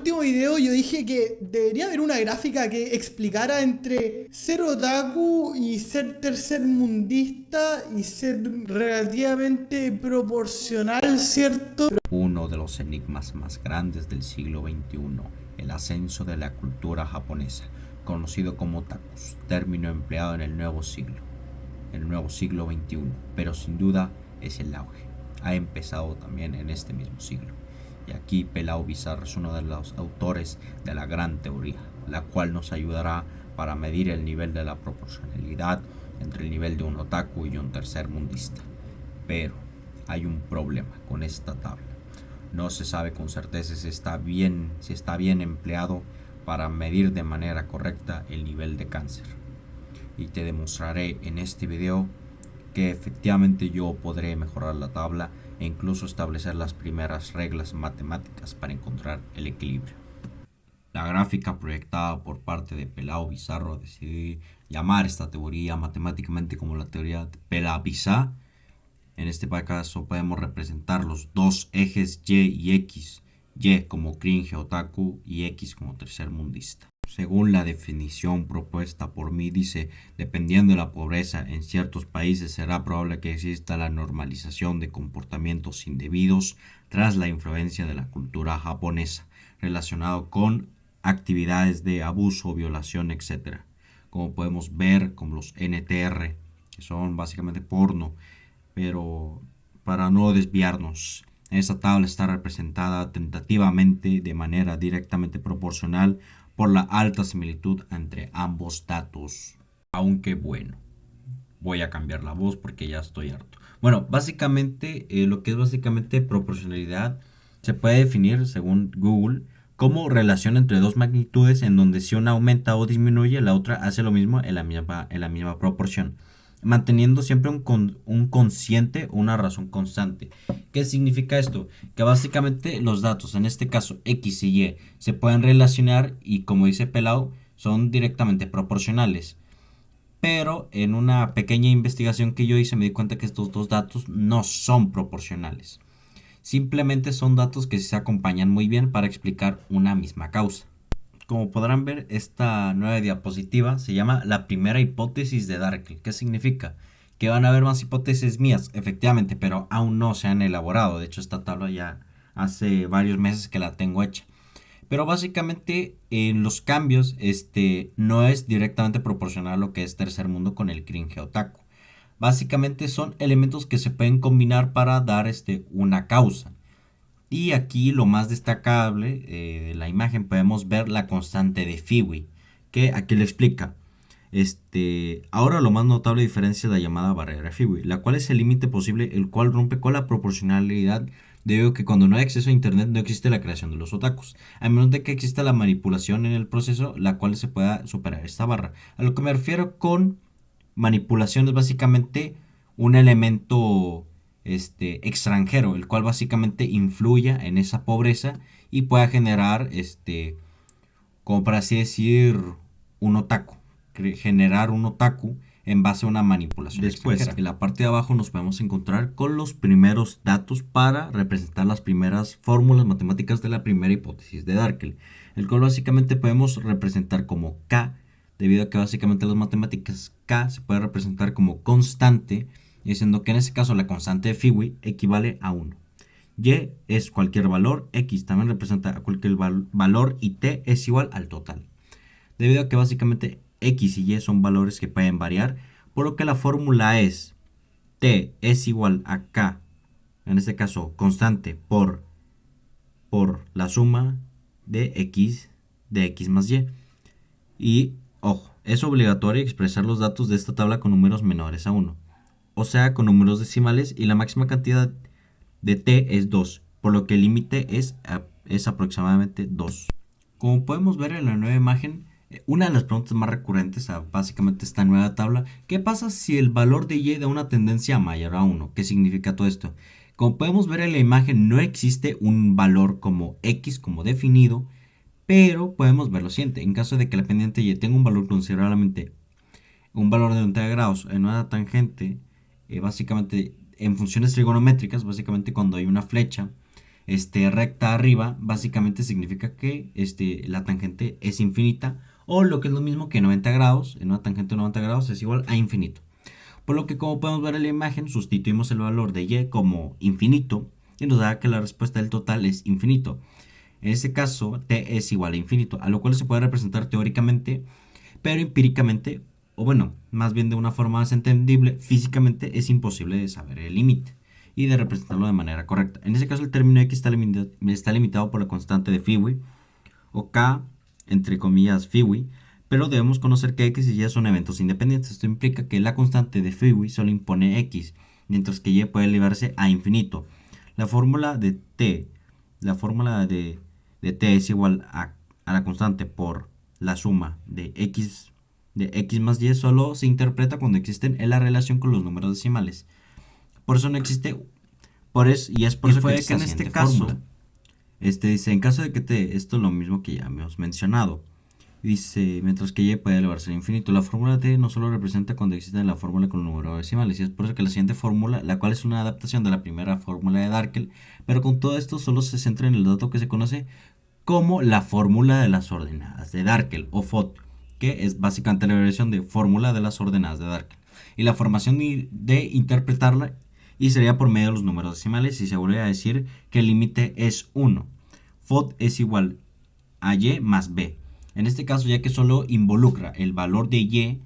Último video yo dije que debería haber una gráfica que explicara entre ser otaku y ser tercermundista y ser relativamente proporcional, ¿cierto? Uno de los enigmas más grandes del siglo XXI, el ascenso de la cultura japonesa, conocido como otakus, término empleado en el nuevo siglo XXI, pero sin duda es el auge. Ha empezado también en este mismo siglo. Y aquí Pelao Bizarro es uno de los autores de la gran teoría, la cual nos ayudará para medir el nivel de la proporcionalidad entre el nivel de un otaku y un tercermundista. Pero hay un problema con esta tabla. No se sabe con certeza si está bien empleado para medir de manera correcta el nivel de cáncer. Y te demostraré en este video que efectivamente yo podré mejorar la tabla e incluso establecer las primeras reglas matemáticas para encontrar el equilibrio. La gráfica proyectada por parte de Pelao Bizarro decidí llamar esta teoría matemáticamente como la teoría de Pela-Bizá. En este caso podemos representar los dos ejes Y y X, Y como cringe otaku y X como tercermundista. Según la definición propuesta por mí, dice, dependiendo de la pobreza en ciertos países será probable que exista la normalización de comportamientos indebidos tras la influencia de la cultura japonesa, relacionado con actividades de abuso, violación, etc. Como podemos ver, como los NTR, que son básicamente porno, pero para no desviarnos, esta tabla está representada tentativamente de manera directamente proporcional por la alta similitud entre ambos datos. Aunque bueno, voy a cambiar la voz porque ya estoy harto. Bueno, básicamente lo que es básicamente proporcionalidad se puede definir según Google como relación entre dos magnitudes en donde si una aumenta o disminuye, la otra hace lo mismo en la misma proporción, manteniendo siempre un consciente o una razón constante. ¿Qué significa esto? Que básicamente los datos, en este caso X y Y, se pueden relacionar y, como dice Pelao, son directamente proporcionales. Pero en una pequeña investigación que yo hice me di cuenta que estos dos datos no son proporcionales. Simplemente son datos que se acompañan muy bien para explicar una misma causa. Como podrán ver, esta nueva diapositiva se llama la primera hipótesis de Darkel. ¿Qué significa? Que van a haber más hipótesis mías, efectivamente, pero aún no se han elaborado. De hecho, esta tabla ya hace varios meses que la tengo hecha. Pero básicamente en los cambios no es directamente proporcional a lo que es tercer mundo con el cringe otaku. Básicamente son elementos que se pueden combinar para dar una causa. Y aquí lo más destacable de la imagen podemos ver la constante de Fiwi, que aquí le explica. Ahora lo más notable diferencia es la llamada barrera de Fiwi, la cual es el límite posible el cual rompe con la proporcionalidad debido a que cuando no hay acceso a internet no existe la creación de los otakus, a menos de que exista la manipulación en el proceso, la cual se pueda superar esta barra. A lo que me refiero con manipulación es básicamente un elemento extranjero, el cual básicamente influya en esa pobreza y pueda generar, como para así decir, un otaku, generar un otaku en base a una manipulación. Después, extranjera. En la parte de abajo nos podemos encontrar con los primeros datos para representar las primeras fórmulas matemáticas de la primera hipótesis de Darkel, el cual básicamente podemos representar como K, debido a que básicamente las matemáticas K se puede representar como constante, diciendo que en ese caso la constante de Fiwi equivale a 1. Y es cualquier valor, X también representa a cualquier valor y T es igual al total. Debido a que básicamente X y Y son valores que pueden variar, por lo que la fórmula es T es igual a K, en este caso constante, por la suma de X más Y. Y, ojo, es obligatorio expresar los datos de esta tabla con números menores a 1, o sea, con números decimales, y la máxima cantidad de t es 2, por lo que el límite es aproximadamente 2. Como podemos ver en la nueva imagen, una de las preguntas más recurrentes a básicamente esta nueva tabla: ¿qué pasa si el valor de y da una tendencia mayor a 1? ¿Qué significa todo esto? Como podemos ver en la imagen, no existe un valor como x como definido, pero podemos ver lo siguiente: en caso de que la pendiente y tenga un valor considerablemente, un valor de 90 grados en una tangente, básicamente en funciones trigonométricas, básicamente cuando hay una flecha, recta arriba, básicamente significa que la tangente es infinita, o lo que es lo mismo que 90 grados, en una tangente de 90 grados es igual a infinito. Por lo que, como podemos ver en la imagen, sustituimos el valor de y como infinito y nos da que la respuesta del total es infinito. En este caso, t es igual a infinito, a lo cual se puede representar teóricamente, pero empíricamente, o bueno, más bien de una forma más entendible, físicamente es imposible de saber el límite y de representarlo de manera correcta. En este caso, el término x está limitado por la constante de Fewey, o k, entre comillas, Fewey, pero debemos conocer que x y y son eventos independientes. Esto implica que la constante de Fewey solo impone x, mientras que y puede elevarse a infinito. La fórmula de t es igual a la constante por la suma de x más y solo se interpreta cuando existen en la relación con los números decimales. Por eso no existe, y es por eso que en este caso, dice, en caso de que t, esto es lo mismo que ya hemos mencionado, dice, mientras que y puede elevarse al infinito. La fórmula t no solo representa cuando existe la fórmula con números decimales, y es por eso que la siguiente fórmula, la cual es una adaptación de la primera fórmula de Darkel, pero con todo esto solo se centra en el dato que se conoce como la fórmula de las ordenadas de Darkel, o FOD, que es básicamente la abreviación de fórmula de las ordenadas de Darkel, y la formación de interpretarla y sería por medio de los números decimales, y se vuelve a decir que el límite es 1. FOD es igual a y más b. En este caso, ya que solo involucra el valor de y,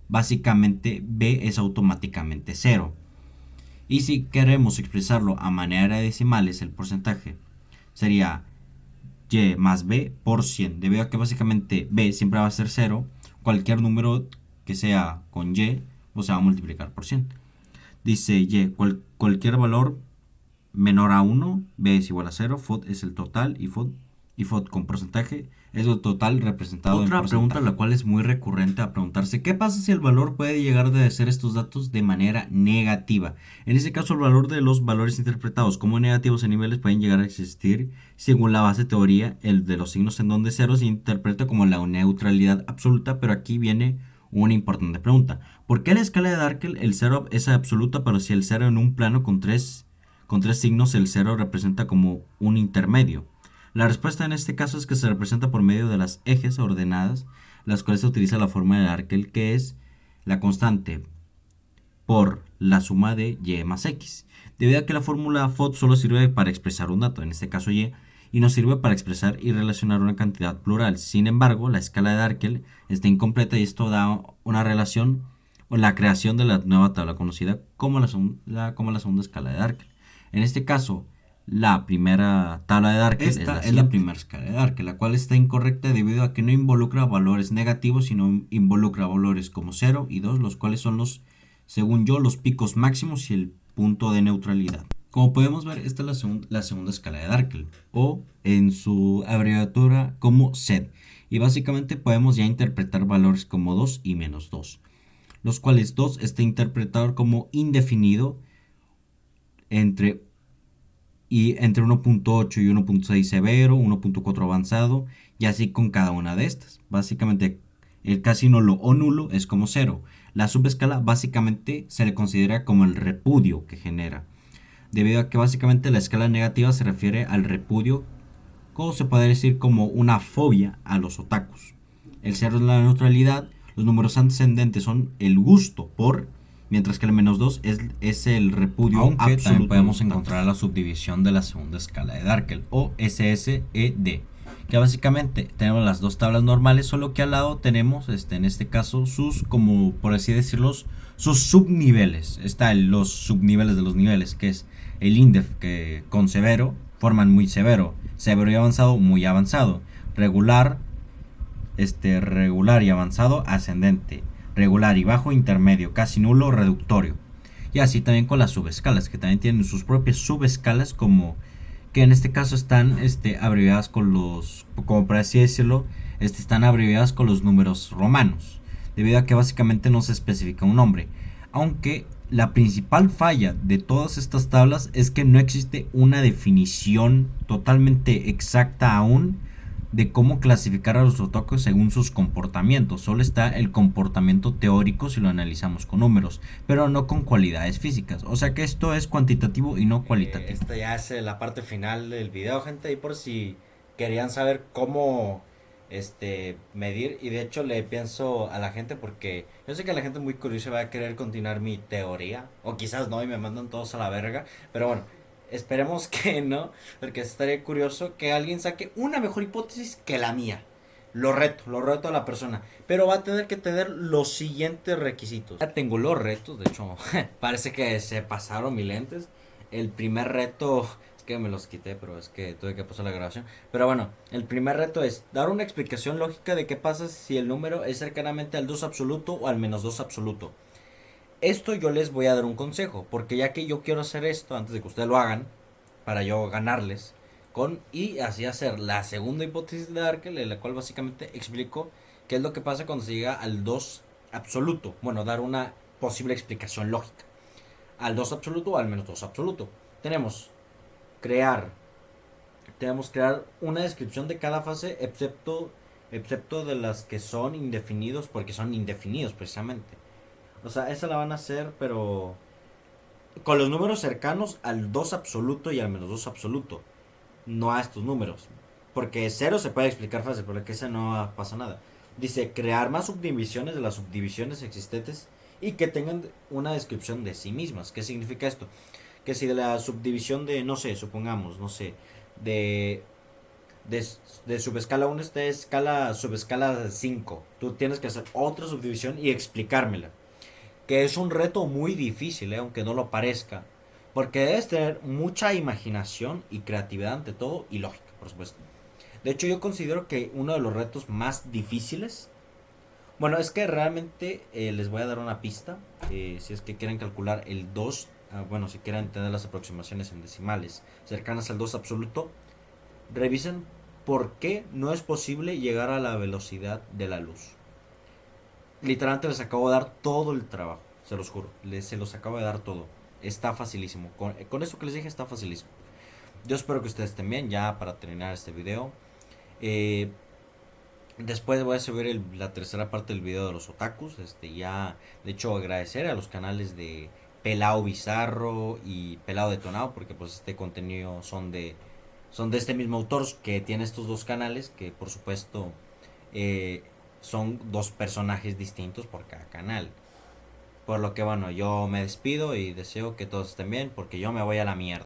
básicamente b es automáticamente 0. Y si queremos expresarlo a manera de decimales, el porcentaje sería y más b por 100, debido a que básicamente b siempre va a ser 0, cualquier número que sea con y, pues se va a multiplicar por 100. Dice y, cualquier valor menor a 1, b es igual a 0, FOD es el total, y FOD con porcentaje es el total representado en porcentaje. Otra pregunta, la cual es muy recurrente a preguntarse, ¿qué pasa si el valor puede llegar a ser estos datos de manera negativa? En este caso, el valor de los valores interpretados como negativos en niveles pueden llegar a existir según la base teoría, el de los signos en donde 0 se interpreta como la neutralidad absoluta, pero aquí viene una importante pregunta. ¿Por qué en la escala de Darkel el 0 es absoluta, pero si el 0 en un plano con tres signos, el 0 representa como un intermedio? La respuesta en este caso es que se representa por medio de las ejes ordenadas, las cuales se utiliza la forma de Darkel, que es la constante por la suma de y más x. Debido a que la fórmula FOD solo sirve para expresar un dato, en este caso y no sirve para expresar y relacionar una cantidad plural. Sin embargo, la escala de Darkel está incompleta y esto da una relación o la creación de la nueva tabla conocida como la segunda escala de Darkel. En este caso, la primera tabla de Darkel es la primera escala de Darkel, la cual está incorrecta debido a que no involucra valores negativos, sino involucra valores como 0 y 2, los cuales son según yo, los picos máximos y el punto de neutralidad. Como podemos ver, esta es la segunda escala de Darkel, o en su abreviatura como SED, y básicamente podemos ya interpretar valores como 2 y menos 2, los cuales 2 está interpretado como indefinido entre 1.8 y 1.6 severo, 1.4 avanzado, y así con cada una de estas. Básicamente el casi nulo o nulo es como 0. La subescala básicamente se le considera como el repudio que genera, debido a que básicamente la escala negativa se refiere al repudio, o se puede decir como una fobia a los otakus. El 0 es la neutralidad, los números ascendentes son el gusto por, mientras que el menos 2 es el repudio absoluto. Aunque también podemos encontrar la subdivisión de la segunda escala de Darkel, o SSED, que básicamente tenemos las dos tablas normales, solo que al lado tenemos, en este caso, sus, como por así decirlo, sus subniveles. Están los subniveles de los niveles, que es el INDEF, que con severo forman muy severo, severo y avanzado, muy avanzado, regular, regular y avanzado, ascendente, regular y bajo, intermedio, casi nulo, reductorio. Y así también con las subescalas, que también tienen sus propias subescalas, como que en este caso están abreviadas con los, como por así decirlo, están abreviadas con los números romanos, debido a que básicamente no se especifica un nombre. Aunque la principal falla de todas estas tablas es que no existe una definición totalmente exacta aún de cómo clasificar a los otakus según sus comportamientos. Solo está el comportamiento teórico si lo analizamos con números, pero no con cualidades físicas. O sea que esto es cuantitativo y no cualitativo. Esta ya es la parte final del video, gente. Y por si querían saber cómo medir. Y de hecho le pienso a la gente porque yo sé que la gente muy curiosa va a querer continuar mi teoría. O quizás no y me mandan todos a la verga. Pero bueno, esperemos que no. Porque estaría curioso que alguien saque una mejor hipótesis que la mía. Lo reto a la persona. Pero va a tener que tener los siguientes requisitos. Ya tengo los retos, de hecho, parece que se pasaron mis lentes. El primer reto, es que me los quité, pero es que tuve que pasar la grabación. Pero bueno, el primer reto es dar una explicación lógica de qué pasa si el número es cercanamente al 2 absoluto o al menos 2 absoluto. Esto yo les voy a dar un consejo, porque ya que yo quiero hacer esto antes de que ustedes lo hagan, para yo ganarles, y así hacer la segunda hipótesis de Arkel, en la cual básicamente explico qué es lo que pasa cuando se llega al 2 absoluto. Bueno, dar una posible explicación lógica. Al 2 absoluto o al menos 2 absoluto. Tenemos crear, crear una descripción de cada fase, excepto de las que son indefinidos, porque son indefinidos precisamente. O sea, esa la van a hacer, pero con los números cercanos al 2 absoluto y al menos 2 absoluto. No a estos números. Porque cero se puede explicar fácil, porque ese no pasa nada. Dice, crear más subdivisiones de las subdivisiones existentes y que tengan una descripción de sí mismas. ¿Qué significa esto? Que si de la subdivisión de, no sé, supongamos, no sé, de, de, de subescala 1 está escala, subescala 5, tú tienes que hacer otra subdivisión y explicármela. Que es un reto muy difícil, aunque no lo parezca. Porque debes tener mucha imaginación y creatividad ante todo y lógica, por supuesto. De hecho, yo considero que uno de los retos más difíciles, bueno, es que realmente les voy a dar una pista. Si es que quieren calcular el 2, bueno, si quieren tener las aproximaciones en decimales cercanas al 2 absoluto, revisen por qué no es posible llegar a la velocidad de la luz. Literalmente les acabo de dar todo el trabajo, se los juro, se los acabo de dar todo. Está facilísimo, con eso que les dije está facilísimo. Yo espero que ustedes estén bien ya para terminar este video. Eh, Después voy a subir la tercera parte del video de los otakus. Ya, de hecho, agradecer a los canales de Pelao Bizarro y Pelao Detonado, porque pues este contenido son de este mismo autor que tiene estos dos canales, que por supuesto eh, son dos personajes distintos por cada canal. Por lo que bueno, yo me despido y deseo que todos estén bien, porque yo me voy a la mierda.